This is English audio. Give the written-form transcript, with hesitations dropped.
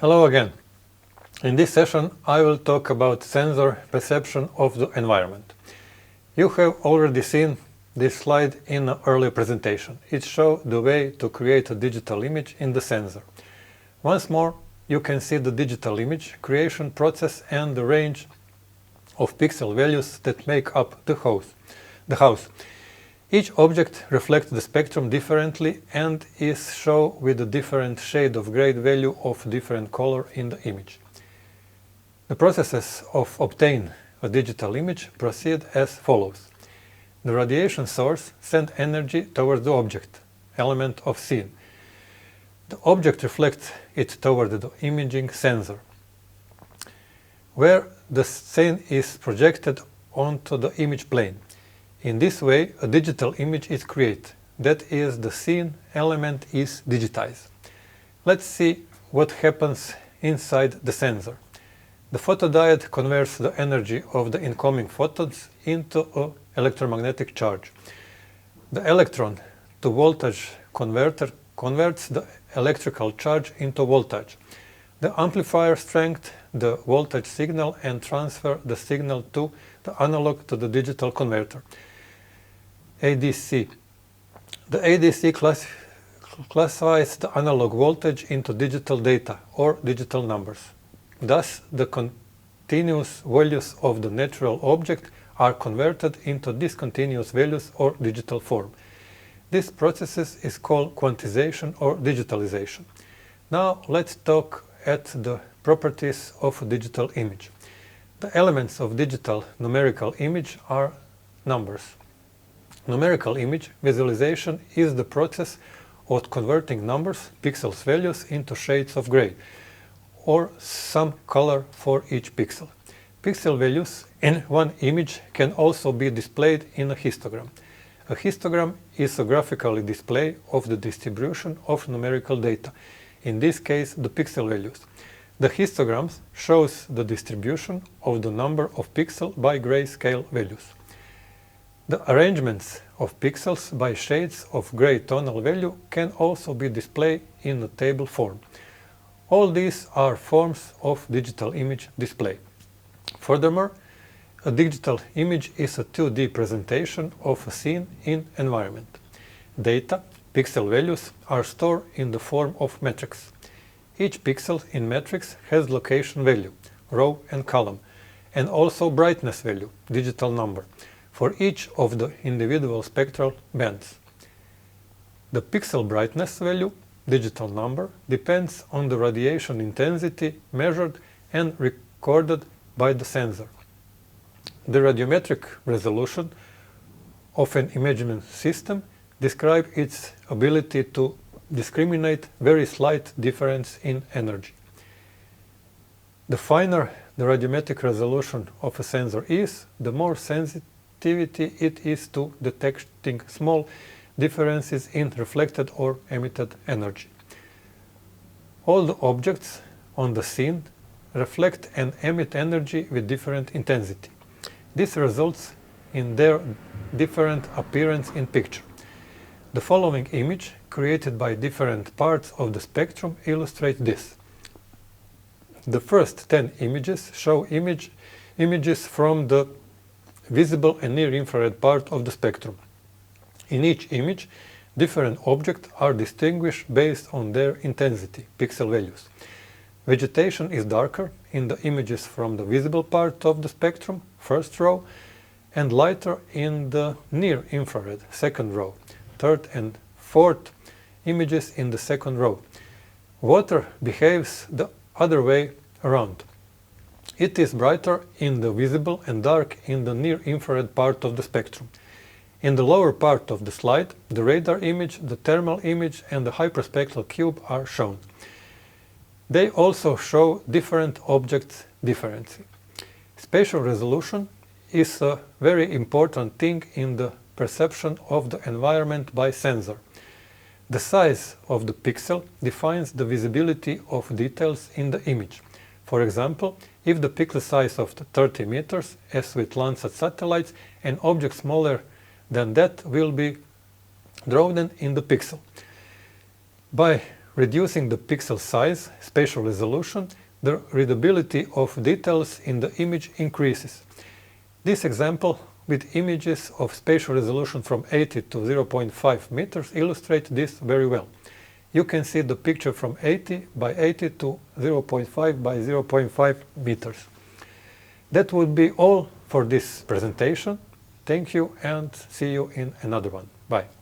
Hello again. In this session I will talk about sensor perception of the environment. You have already seen this slide in an earlier presentation. It shows the way to create a digital image in the sensor. Once more, you can see the digital image creation process and the range of pixel values that make up the house. Each object reflects the spectrum differently and is shown with a different shade of gray value of different color in the image. The processes of obtain a digital image proceed as follows. The radiation source sends energy towards the object, element of scene. The object reflects it toward the imaging sensor, where the scene is projected onto the image plane. In this way, a digital image is created. That is, the scene element is digitized. Let's see what happens inside the sensor. The photodiode converts the energy of the incoming photons into an electromagnetic charge. The electron to voltage converter converts the electrical charge into voltage. The amplifier strengthens the voltage signal and transfers the signal to the analog to the digital converter. ADC. The ADC classifies the analog voltage into digital data or digital numbers. Thus, the continuous values of the natural object are converted into discontinuous values or digital form. This process is called quantization or digitalization. Now let's talk at the properties of a digital image. The elements of digital numerical image are numbers. Numerical image visualization is the process of converting numbers, pixels values into shades of gray, or some color for each pixel. Pixel values in one image can also be displayed in a histogram. A histogram is a graphical display of the distribution of numerical data, in this case the pixel values. The histogram shows the distribution of the number of pixels by grayscale values. The arrangements of pixels by shades of gray tonal value can also be displayed in a table form. All these are forms of digital image display. Furthermore, a digital image is a 2D presentation of a scene in environment. Data, pixel values, are stored in the form of metrics. Each pixel in matrix has location value, row and column, and also brightness value, digital number, for each of the individual spectral bands. The pixel brightness value, digital number, depends on the radiation intensity measured and recorded by the sensor. The radiometric resolution of an imaging system describes its ability to discriminate very slight difference in energy. The finer the radiometric resolution of a sensor is, the more sensitivity it is to detecting small differences in reflected or emitted energy. All the objects on the scene reflect and emit energy with different intensity. This results in their different appearance in picture. The following image, created by different parts of the spectrum, illustrates this. The first 10 images show images from the visible and near-infrared part of the spectrum. In each image, different objects are distinguished based on their intensity, pixel values. Vegetation is darker in the images from the visible part of the spectrum, first row, and lighter in the near-infrared, second row, third and fourth images in the second row. Water behaves the other way around. It is brighter in the visible and dark in the near-infrared part of the spectrum. In the lower part of the slide, the radar image, the thermal image, and the hyperspectral cube are shown. They also show different objects differently. Spatial resolution is a very important thing in the perception of the environment by sensor. The size of the pixel defines the visibility of details in the image. For example, if the pixel size of 30 meters, as with Landsat satellites, an object smaller than that will be drawn in the pixel. By reducing the pixel size, spatial resolution, the readability of details in the image increases. This example with images of spatial resolution from 80 to 0.5 meters illustrate this very well. You can see the picture from 80 by 80 to 0.5 by 0.5 meters. That would be all for this presentation. Thank you and see you in another one. Bye.